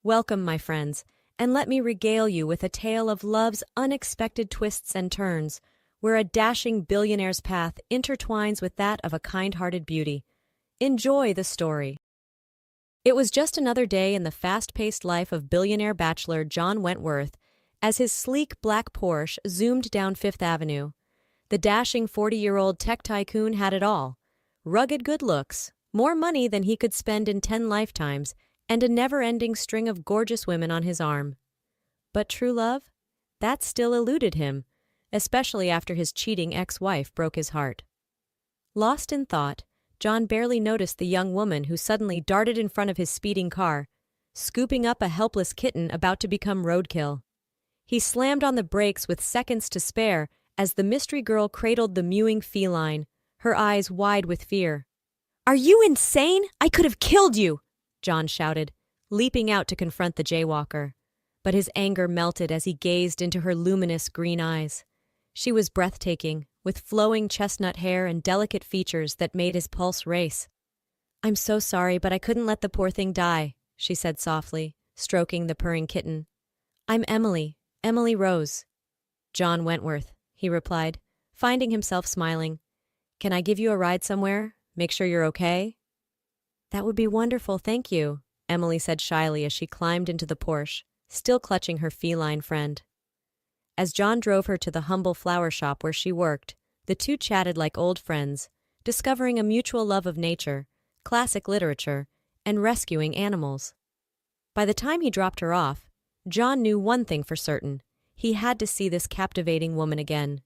Welcome, my friends, and let me regale you with a tale of love's unexpected twists and turns, where a dashing billionaire's path intertwines with that of a kind-hearted beauty. Enjoy the story. It was just another day in the fast-paced life of billionaire bachelor John Wentworth as his sleek black Porsche zoomed down Fifth Avenue. The dashing 40-year-old tech tycoon had it all: rugged good looks, more money than he could spend in 10 lifetimes, and a never-ending string of gorgeous women on his arm. But true love? That still eluded him, especially after his cheating ex-wife broke his heart. Lost in thought, John barely noticed the young woman who suddenly darted in front of his speeding car, scooping up a helpless kitten about to become roadkill. He slammed on the brakes with seconds to spare as the mystery girl cradled the mewing feline, her eyes wide with fear. "Are you insane? I could have killed you!" John shouted, leaping out to confront the jaywalker. But his anger melted as he gazed into her luminous green eyes. She was breathtaking, with flowing chestnut hair and delicate features that made his pulse race. "I'm so sorry, but I couldn't let the poor thing die," she said softly, stroking the purring kitten. "I'm Emily Rose." "John Wentworth," he replied, finding himself smiling. "Can I give you a ride somewhere? Make sure you're okay?" "That would be wonderful, thank you," Emily said shyly as she climbed into the Porsche, still clutching her feline friend. As John drove her to the humble flower shop where she worked, the two chatted like old friends, discovering a mutual love of nature, classic literature, and rescuing animals. By the time he dropped her off, John knew one thing for certain: he had to see this captivating woman again.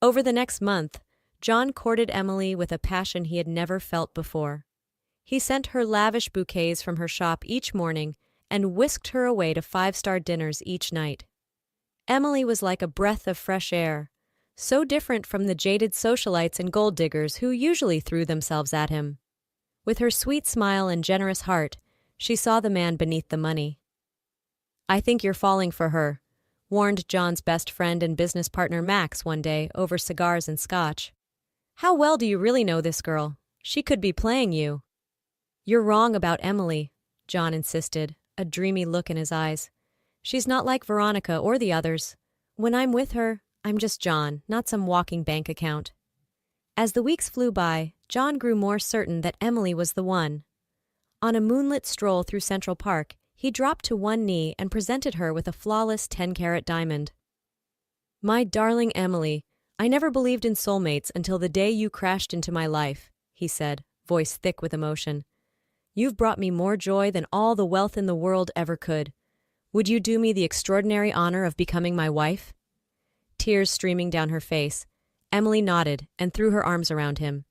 Over the next month, John courted Emily with a passion he had never felt before. He sent her lavish bouquets from her shop each morning and whisked her away to 5-star dinners each night. Emily was like a breath of fresh air, so different from the jaded socialites and gold diggers who usually threw themselves at him. With her sweet smile and generous heart, she saw the man beneath the money. "I think you're falling for her," warned John's best friend and business partner Max one day over cigars and scotch. "How well do you really know this girl? She could be playing you." "You're wrong about Emily," John insisted, a dreamy look in his eyes. "She's not like Veronica or the others. When I'm with her, I'm just John, not some walking bank account." As the weeks flew by, John grew more certain that Emily was the one. On a moonlit stroll through Central Park, he dropped to one knee and presented her with a flawless 10-carat diamond. "My darling Emily, I never believed in soulmates until the day you crashed into my life," he said, voice thick with emotion. "You've brought me more joy than all the wealth in the world ever could. Would you do me the extraordinary honor of becoming my wife?" Tears streaming down her face, Emily nodded and threw her arms around him.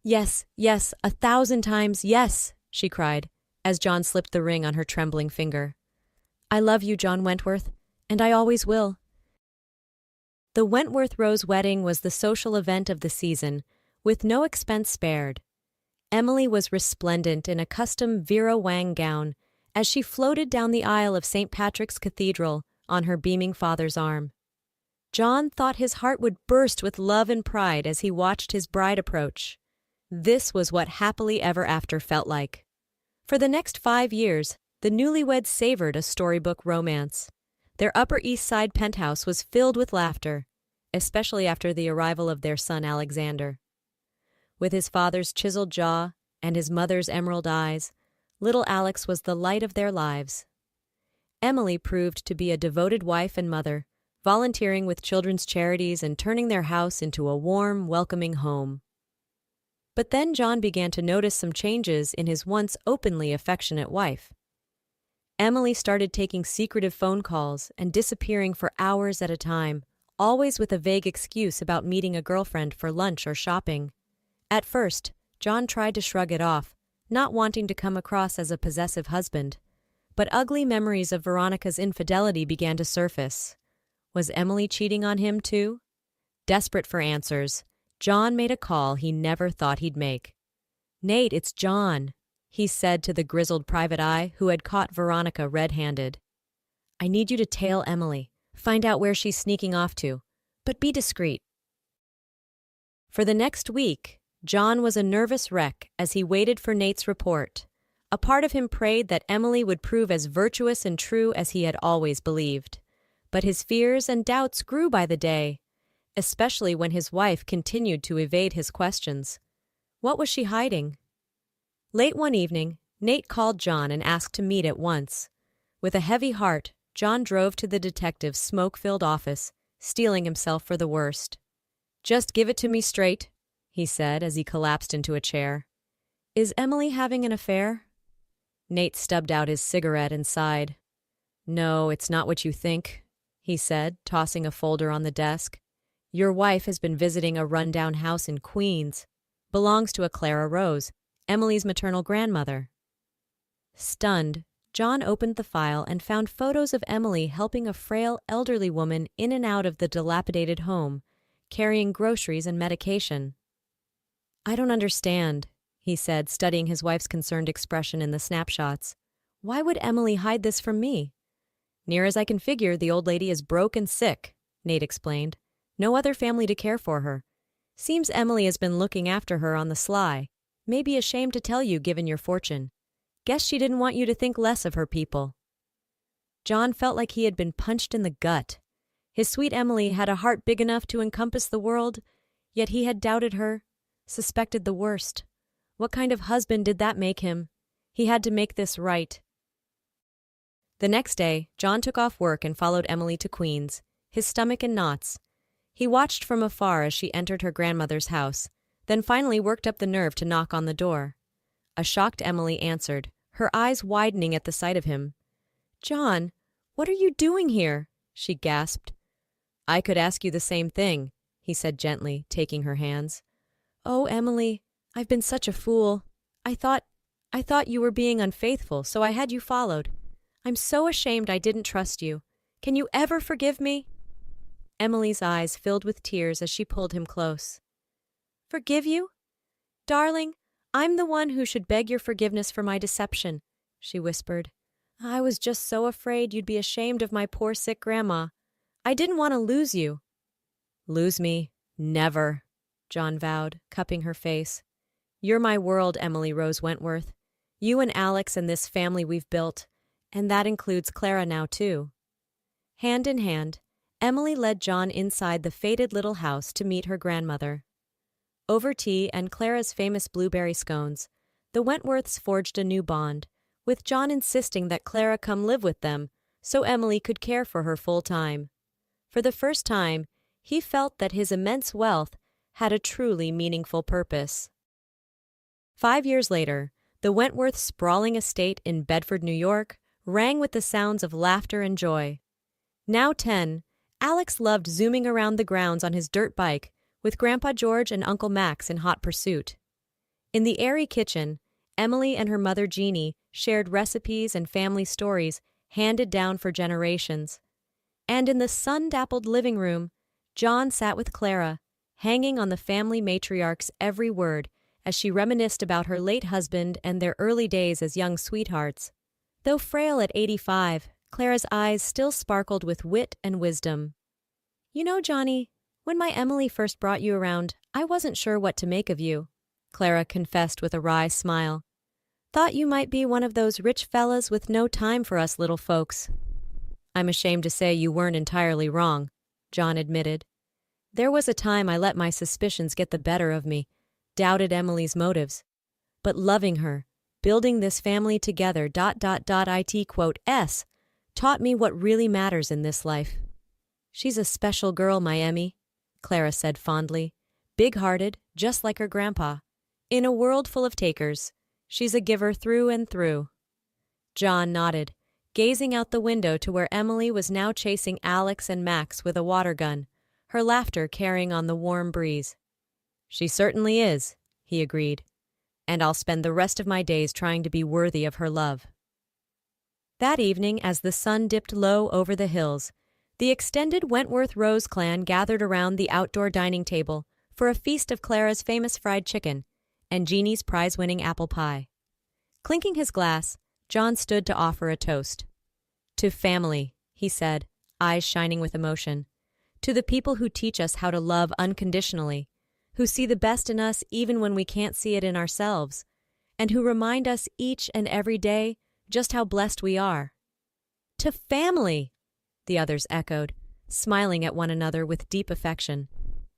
Yes, 1,000 times yes," she cried, as John slipped the ring on her trembling finger. "I love you, John Wentworth, and I always will." The Wentworth Rose wedding was the social event of the season, with no expense spared. Emily was resplendent in a custom Vera Wang gown as she floated down the aisle of St. Patrick's Cathedral on her beaming father's arm. John thought his heart would burst with love and pride as he watched his bride approach. This was what happily ever after felt like. For the next 5 years, the newlyweds savored a storybook romance. Their Upper East Side penthouse was filled with laughter, especially after the arrival of their son Alexander. With his father's chiseled jaw and his mother's emerald eyes, little Alex was the light of their lives. Emily proved to be a devoted wife and mother, volunteering with children's charities and turning their house into a warm, welcoming home. But then John began to notice some changes in his once openly affectionate wife. Emily started taking secretive phone calls and disappearing for hours at a time, always with a vague excuse about meeting a girlfriend for lunch or shopping. At first, John tried to shrug it off, not wanting to come across as a possessive husband. But ugly memories of Veronica's infidelity began to surface. Was Emily cheating on him too? Desperate for answers, John made a call he never thought he'd make. "Nate, it's John," he said to the grizzled private eye who had caught Veronica red-handed. "I need you to tail Emily, find out where she's sneaking off to, but be discreet." For the next week, John was a nervous wreck as he waited for Nate's report, A part of him prayed that Emily would prove as virtuous and true as he had always believed. But his fears and doubts grew by the day, especially when his wife continued to evade his questions. What was she hiding? Late one evening, Nate called John and asked to meet at once. With a heavy heart, John drove to the detective's smoke-filled office, steeling himself for the worst. "Just give it to me straight," he said as he collapsed into a chair. "Is Emily having an affair?" Nate stubbed out his cigarette and sighed. "No, it's not what you think," he said, tossing a folder on the desk. "Your wife has been visiting a rundown house in Queens. Belongs to a Clara Rose, Emily's maternal grandmother." Stunned, John opened the file and found photos of Emily helping a frail elderly woman in and out of the dilapidated home, carrying groceries and medication. "I don't understand," he said, studying his wife's concerned expression in the snapshots. "Why would Emily hide this from me?" "Near as I can figure, the old lady is broke and sick," Nate explained. "No other family to care for her. Seems Emily has been looking after her on the sly. May be ashamed to tell you given your fortune. Guess she didn't want you to think less of her people." John felt like he had been punched in the gut. His sweet Emily had a heart big enough to encompass the world, yet he had doubted her, suspected the worst. What kind of husband did that make him? He had to make this right. The next day, John took off work and followed Emily to Queens, his stomach in knots. He watched from afar as she entered her grandmother's house, then finally worked up the nerve to knock on the door. A shocked Emily answered, her eyes widening at the sight of him. "John, what are you doing here?" she gasped. "I could ask you the same thing," he said gently, taking her hands. "Oh, Emily, I've been such a fool. I thought you were being unfaithful, so I had you followed. I'm so ashamed I didn't trust you. Can you ever forgive me?" Emily's eyes filled with tears as she pulled him close. "Forgive you? Darling, I'm the one who should beg your forgiveness for my deception," she whispered. "I was just so afraid you'd be ashamed of my poor sick grandma. I didn't want to lose you." "Lose me? Never," John vowed, cupping her face. "You're my world, Emily Rose Wentworth. You and Alex and this family we've built, and that includes Clara now too." Hand in hand, Emily led John inside the faded little house to meet her grandmother. Over tea and Clara's famous blueberry scones, the Wentworths forged a new bond, with John insisting that Clara come live with them so Emily could care for her full time. For the first time, he felt that his immense wealth had a truly meaningful purpose. 5 years later, the Wentworth's sprawling estate in Bedford, New York, rang with the sounds of laughter and joy. Now 10, Alex loved zooming around the grounds on his dirt bike, with Grandpa George and Uncle Max in hot pursuit. In the airy kitchen, Emily and her mother Jeannie shared recipes and family stories handed down for generations. And in the sun-dappled living room, John sat with Clara, hanging on the family matriarch's every word as she reminisced about her late husband and their early days as young sweethearts. Though frail at 85, Clara's eyes still sparkled with wit and wisdom. "You know, Johnny, when my Emily first brought you around, I wasn't sure what to make of you," Clara confessed with a wry smile. "Thought you might be one of those rich fellas with no time for us little folks." "I'm ashamed to say you weren't entirely wrong," John admitted. "There was a time I let my suspicions get the better of me, doubted Emily's motives. But loving her, building this family together, .. taught me what really matters in this life." "She's a special girl, my Emmy," Clara said fondly. "Big-hearted, just like her grandpa. In a world full of takers, she's a giver through and through." John nodded, gazing out the window to where Emily was now chasing Alex and Max with a water gun, her laughter carrying on the warm breeze. "She certainly is," he agreed. "And I'll spend the rest of my days trying to be worthy of her love." That evening, as the sun dipped low over the hills, the extended Wentworth Rose clan gathered around the outdoor dining table for a feast of Clara's famous fried chicken and Jeannie's prize-winning apple pie. Clinking his glass, John stood to offer a toast. "To family," he said, eyes shining with emotion. "To the people who teach us how to love unconditionally, who see the best in us even when we can't see it in ourselves, and who remind us each and every day just how blessed we are. To family, the others echoed, smiling at one another with deep affection.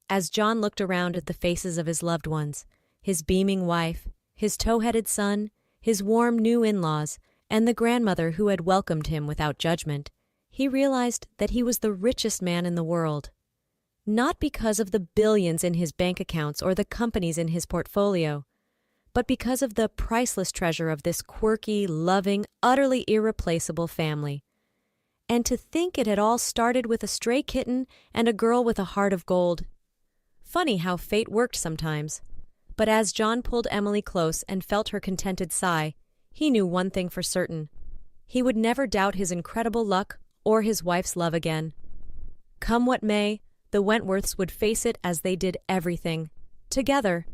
As John looked around at the faces of his loved ones, his beaming wife, his tow-headed son, his warm new in-laws, and the grandmother who had welcomed him without judgment, he realized that he was the richest man in the world. Not because of the billions in his bank accounts or the companies in his portfolio, but because of the priceless treasure of this quirky, loving, utterly irreplaceable family. And to think it had all started with a stray kitten and a girl with a heart of gold. Funny how fate worked sometimes. But as John pulled Emily close and felt her contented sigh, he knew one thing for certain. He would never doubt his incredible luck or his wife's love again. Come what may, the Wentworths would face it as they did everything, together,